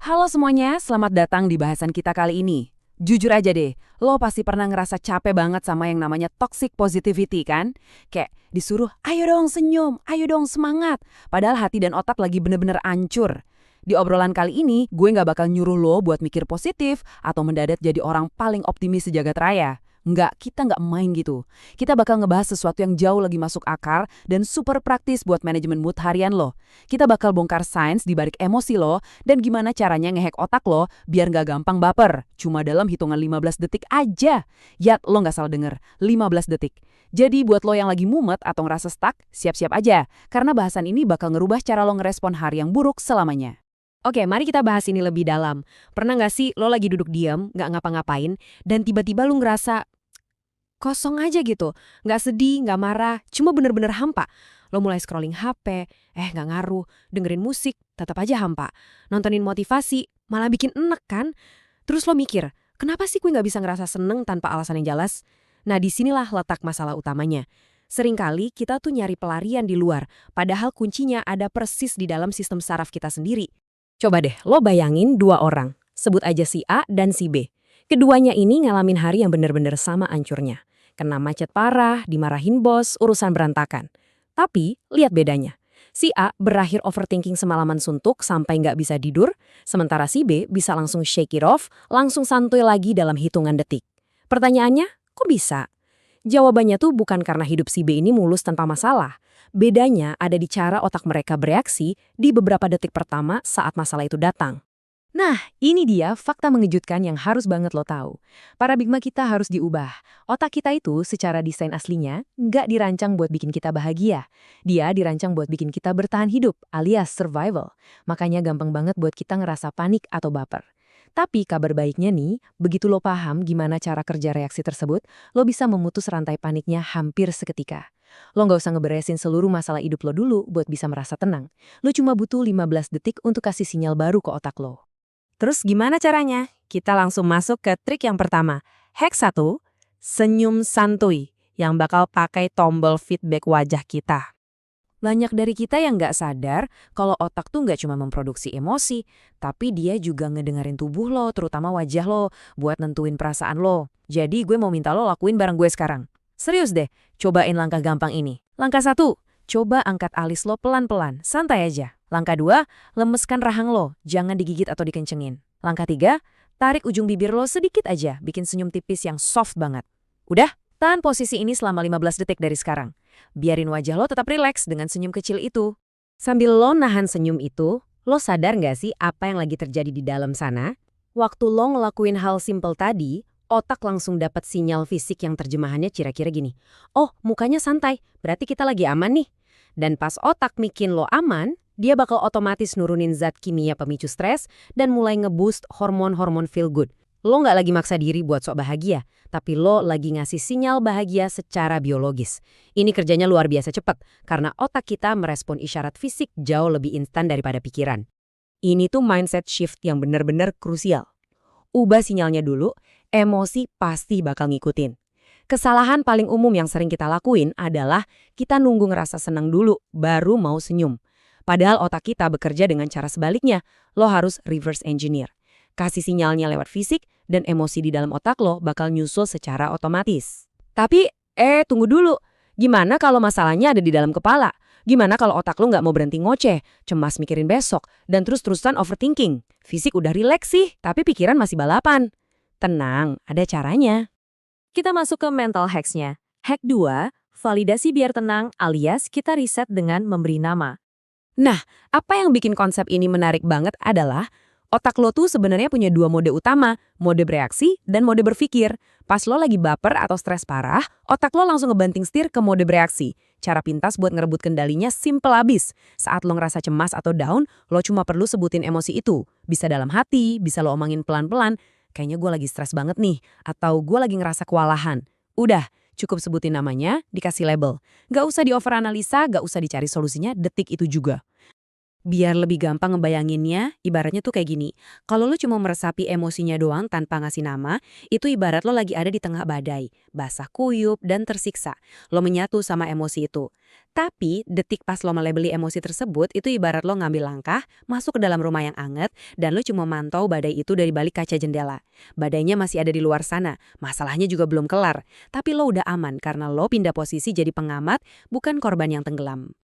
Halo semuanya, selamat datang di bahasan kita kali ini. Jujur aja deh, lo pasti pernah ngerasa capek banget sama yang namanya toxic positivity kan? Kayak disuruh, ayo dong senyum, ayo dong semangat. Padahal hati dan otak lagi bener-bener ancur. Di obrolan kali ini, gue nggak bakal nyuruh lo buat mikir positif atau mendadak jadi orang paling optimis sejagat raya. Nggak, kita nggak main gitu. Kita bakal ngebahas sesuatu yang jauh lagi masuk akal dan super praktis buat manajemen mood harian lo. Kita bakal bongkar sains di balik emosi lo dan gimana caranya ngehack otak lo biar nggak gampang baper. Cuma dalam hitungan 15 detik aja. Yat, lo nggak salah denger, 15 detik. Jadi buat lo yang lagi mumet atau ngerasa stuck, siap-siap aja. Karena bahasan ini bakal ngerubah cara lo ngerespon hari yang buruk selamanya. Oke, mari kita bahas ini lebih dalam. Pernah nggak sih lo lagi duduk diam, nggak ngapa-ngapain, dan tiba-tiba lo ngerasa kosong aja gitu? Nggak sedih, nggak marah, cuma bener-bener hampa. Lo mulai scrolling HP, nggak ngaruh, dengerin musik, tetap aja hampa. Nontonin motivasi, malah bikin enek kan? Terus lo mikir, kenapa sih gue nggak bisa ngerasa seneng tanpa alasan yang jelas? Nah, disinilah letak masalah utamanya. Seringkali kita tuh nyari pelarian di luar, padahal kuncinya ada persis di dalam sistem saraf kita sendiri. Coba deh, lo bayangin dua orang. Sebut aja si A dan si B. Keduanya ini ngalamin hari yang bener-bener sama ancurnya. Kena macet parah, dimarahin bos, urusan berantakan. Tapi, lihat bedanya. Si A berakhir overthinking semalaman suntuk sampai nggak bisa tidur, sementara si B bisa langsung shake it off, langsung santuy lagi dalam hitungan detik. Pertanyaannya, kok bisa? Jawabannya tuh bukan karena hidup si B ini mulus tanpa masalah. Bedanya ada di cara otak mereka bereaksi di beberapa detik pertama saat masalah itu datang. Nah, ini dia fakta mengejutkan yang harus banget lo tahu. Paradigma kita harus diubah. Otak kita itu secara desain aslinya nggak dirancang buat bikin kita bahagia. Dia dirancang buat bikin kita bertahan hidup, alias survival. Makanya gampang banget buat kita ngerasa panik atau baper. Tapi kabar baiknya nih, begitu lo paham gimana cara kerja reaksi tersebut, lo bisa memutus rantai paniknya hampir seketika. Lo nggak usah ngeberesin seluruh masalah hidup lo dulu buat bisa merasa tenang. Lo cuma butuh 15 detik untuk kasih sinyal baru ke otak lo. Terus gimana caranya? Kita langsung masuk ke trik yang pertama. Hack 1, senyum santuy yang bakal pakai tombol feedback wajah kita. Banyak dari kita yang nggak sadar kalau otak tuh nggak cuma memproduksi emosi, tapi dia juga ngedengerin tubuh lo, terutama wajah lo, buat nentuin perasaan lo. Jadi gue mau minta lo lakuin bareng gue sekarang. Serius deh, cobain langkah gampang ini. Langkah 1, coba angkat alis lo pelan-pelan, santai aja. Langkah 2, lemeskan rahang lo, jangan digigit atau dikencengin. Langkah 3, tarik ujung bibir lo sedikit aja, bikin senyum tipis yang soft banget. Udah, tahan posisi ini selama 15 detik dari sekarang. Biarin wajah lo tetap rileks dengan senyum kecil itu. Sambil lo nahan senyum itu, lo sadar nggak sih apa yang lagi terjadi di dalam sana? Waktu lo ngelakuin hal simple tadi, otak langsung dapat sinyal fisik yang terjemahannya kira-kira gini. Oh, mukanya santai, berarti kita lagi aman nih. Dan pas otak mikin lo aman, dia bakal otomatis nurunin zat kimia pemicu stres dan mulai ngeboost hormon-hormon feel good. Lo nggak lagi maksa diri buat sok bahagia, tapi lo lagi ngasih sinyal bahagia secara biologis. Ini kerjanya luar biasa cepat, karena otak kita merespon isyarat fisik jauh lebih instan daripada pikiran. Ini tuh mindset shift yang benar-benar krusial. Ubah sinyalnya dulu, emosi pasti bakal ngikutin. Kesalahan paling umum yang sering kita lakuin adalah kita nunggu ngerasa senang dulu, baru mau senyum. Padahal otak kita bekerja dengan cara sebaliknya, lo harus reverse engineer. Kasih sinyalnya lewat fisik, dan emosi di dalam otak lo bakal nyusul secara otomatis. Tapi, tunggu dulu. Gimana kalau masalahnya ada di dalam kepala? Gimana kalau otak lo nggak mau berhenti ngoceh, cemas mikirin besok, dan terus-terusan overthinking? Fisik udah rileks sih, tapi pikiran masih balapan. Tenang, ada caranya. Kita masuk ke mental hacks-nya. Hack 2, validasi biar tenang alias kita riset dengan memberi nama. Nah, apa yang bikin konsep ini menarik banget adalah otak lo tuh sebenarnya punya dua mode utama, mode bereaksi dan mode berpikir. Pas lo lagi baper atau stres parah, otak lo langsung ngebanting setir ke mode bereaksi. Cara pintas buat ngerebut kendalinya simple abis. Saat lo ngerasa cemas atau down, lo cuma perlu sebutin emosi itu. Bisa dalam hati, bisa lo omongin pelan-pelan, kayaknya gue lagi stres banget nih, atau gue lagi ngerasa kewalahan. Udah, cukup sebutin namanya, dikasih label. Gak usah dioveranalisa, gak usah dicari solusinya detik itu juga. Biar lebih gampang ngebayanginnya, ibaratnya tuh kayak gini. Kalau lo cuma meresapi emosinya doang tanpa ngasih nama, itu ibarat lo lagi ada di tengah badai, basah kuyup dan tersiksa. Lo menyatu sama emosi itu. Tapi, detik pas lo melebeli emosi tersebut, itu ibarat lo ngambil langkah, masuk ke dalam rumah yang anget, dan lo cuma mantau badai itu dari balik kaca jendela. Badainya masih ada di luar sana, masalahnya juga belum kelar. Tapi lo udah aman karena lo pindah posisi jadi pengamat, bukan korban yang tenggelam.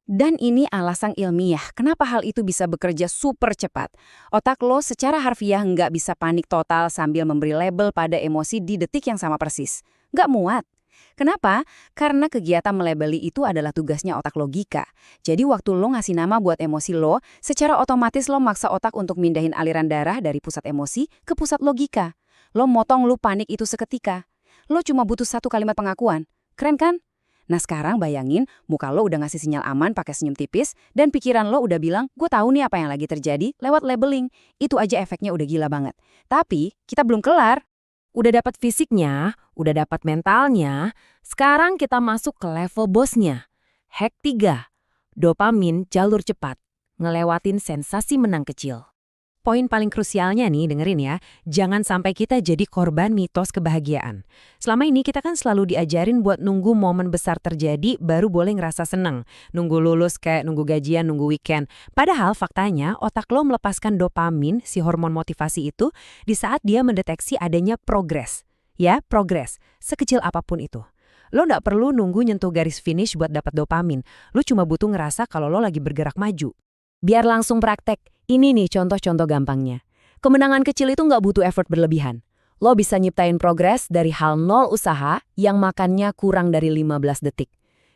Dan ini alasan ilmiah kenapa hal itu bisa bekerja super cepat. Otak lo secara harfiah nggak bisa panik total sambil memberi label pada emosi di detik yang sama persis. Nggak muat. Kenapa? Karena kegiatan melabeli itu adalah tugasnya otak logika. Jadi waktu lo ngasih nama buat emosi lo, secara otomatis lo maksa otak untuk mindahin aliran darah dari pusat emosi ke pusat logika. Lo motong lo panik itu seketika. Lo cuma butuh satu kalimat pengakuan. Keren kan? Nah sekarang bayangin, muka lo udah ngasih sinyal aman pakai senyum tipis, dan pikiran lo udah bilang, gue tahu nih apa yang lagi terjadi lewat labeling. Itu aja efeknya udah gila banget. Tapi, kita belum kelar. Udah dapat fisiknya, udah dapat mentalnya, sekarang kita masuk ke level bosnya. Hack 3, dopamin jalur cepat, ngelewatin sensasi menang kecil. Poin paling krusialnya nih, dengerin ya, jangan sampai kita jadi korban mitos kebahagiaan. Selama ini kita kan selalu diajarin buat nunggu momen besar terjadi baru boleh ngerasa seneng. Nunggu lulus kayak nunggu gajian, nunggu weekend. Padahal faktanya otak lo melepaskan dopamin, si hormon motivasi itu, di saat dia mendeteksi adanya progres. Ya, progres. Sekecil apapun itu. Lo nggak perlu nunggu nyentuh garis finish buat dapat dopamin. Lo cuma butuh ngerasa kalau lo lagi bergerak maju. Biar langsung praktek, ini nih contoh-contoh gampangnya. Kemenangan kecil itu nggak butuh effort berlebihan. Lo bisa nyiptain progres dari hal nol usaha yang makannya kurang dari 15 detik.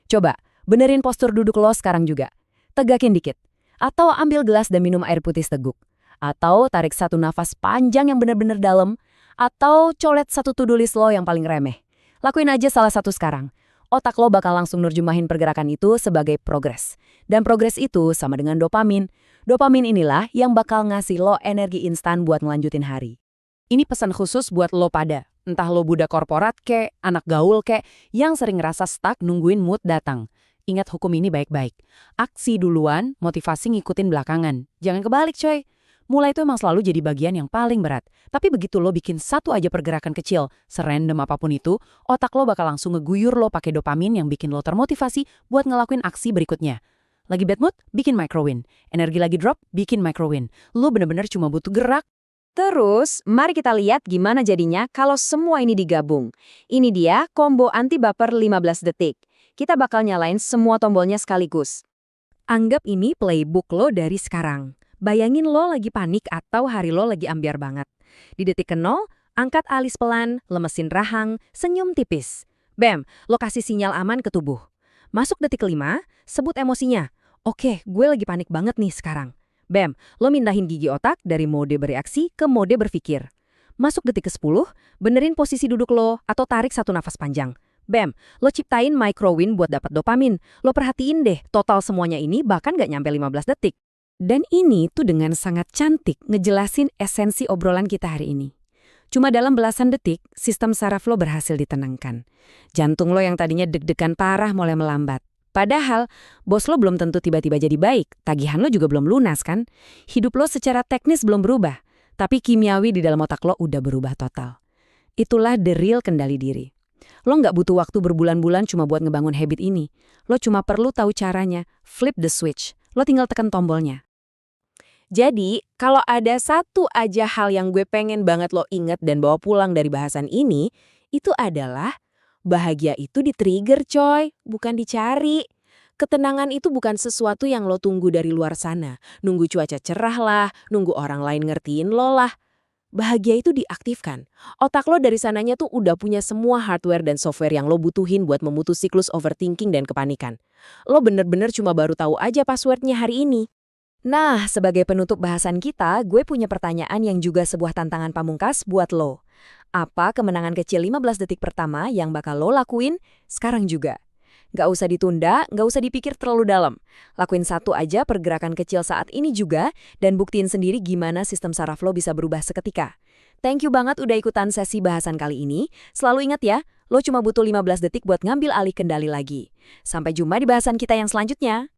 Coba, benerin postur duduk lo sekarang juga. Tegakin dikit. Atau ambil gelas dan minum air putih teguk. Atau tarik satu nafas panjang yang bener-bener dalam. Atau colet satu to-do list lo yang paling remeh. Lakuin aja salah satu sekarang. Otak lo bakal langsung nerjemahin pergerakan itu sebagai progres. Dan progres itu sama dengan dopamin. Dopamin inilah yang bakal ngasih lo energi instan buat ngelanjutin hari. Ini pesan khusus buat lo pada. Entah lo budak korporat kek, anak gaul kek, yang sering ngerasa stuck nungguin mood datang. Ingat hukum ini baik-baik. Aksi duluan, motivasi ngikutin belakangan. Jangan kebalik coy. Mulai itu emang selalu jadi bagian yang paling berat. Tapi begitu lo bikin satu aja pergerakan kecil, serandom apapun itu, otak lo bakal langsung ngeguyur lo pakai dopamin yang bikin lo termotivasi buat ngelakuin aksi berikutnya. Lagi bad mood? Bikin microwin. Energi lagi drop? Bikin microwin. Lo bener-bener cuma butuh gerak. Terus, mari kita lihat gimana jadinya kalau semua ini digabung. Ini dia combo anti baper 15 detik. Kita bakal nyalain semua tombolnya sekaligus. Anggap ini playbook lo dari sekarang. Bayangin lo lagi panik atau hari lo lagi ambiar banget. Di detik ke-0, angkat alis pelan, lemesin rahang, senyum tipis. Bam, lo kasih sinyal aman ke tubuh. Masuk detik ke-5, sebut emosinya. Oke, gue lagi panik banget nih sekarang. Bam, lo mindahin gigi otak dari mode bereaksi ke mode berpikir. Masuk detik ke-10, benerin posisi duduk lo atau tarik satu nafas panjang. Bam, lo ciptain microwin buat dapat dopamin. Lo perhatiin deh, total semuanya ini bahkan gak nyampe 15 detik. Dan ini tuh dengan sangat cantik ngejelasin esensi obrolan kita hari ini. Cuma dalam belasan detik, sistem saraf lo berhasil ditenangkan. Jantung lo yang tadinya deg-degan parah mulai melambat. Padahal, bos lo belum tentu tiba-tiba jadi baik, tagihan lo juga belum lunas kan? Hidup lo secara teknis belum berubah, tapi kimiawi di dalam otak lo udah berubah total. Itulah the real kendali diri. Lo nggak butuh waktu berbulan-bulan cuma buat ngebangun habit ini. Lo cuma perlu tahu caranya, flip the switch. Lo tinggal tekan tombolnya. Jadi, kalau ada satu aja hal yang gue pengen banget lo inget dan bawa pulang dari bahasan ini, itu adalah bahagia itu di-trigger coy, bukan dicari. Ketenangan itu bukan sesuatu yang lo tunggu dari luar sana. Nunggu cuaca cerah lah, nunggu orang lain ngertiin lo lah. Bahagia itu diaktifkan. Otak lo dari sananya tuh udah punya semua hardware dan software yang lo butuhin buat memutus siklus overthinking dan kepanikan. Lo bener-bener cuma baru tahu aja passwordnya hari ini. Nah, sebagai penutup bahasan kita, gue punya pertanyaan yang juga sebuah tantangan pamungkas buat lo. Apa kemenangan kecil 15 detik pertama yang bakal lo lakuin sekarang juga? Gak usah ditunda, gak usah dipikir terlalu dalam. Lakuin satu aja pergerakan kecil saat ini juga, dan buktiin sendiri gimana sistem saraf lo bisa berubah seketika. Thank you banget udah ikutan sesi bahasan kali ini. Selalu ingat ya, lo cuma butuh 15 detik buat ngambil alih kendali lagi. Sampai jumpa di bahasan kita yang selanjutnya.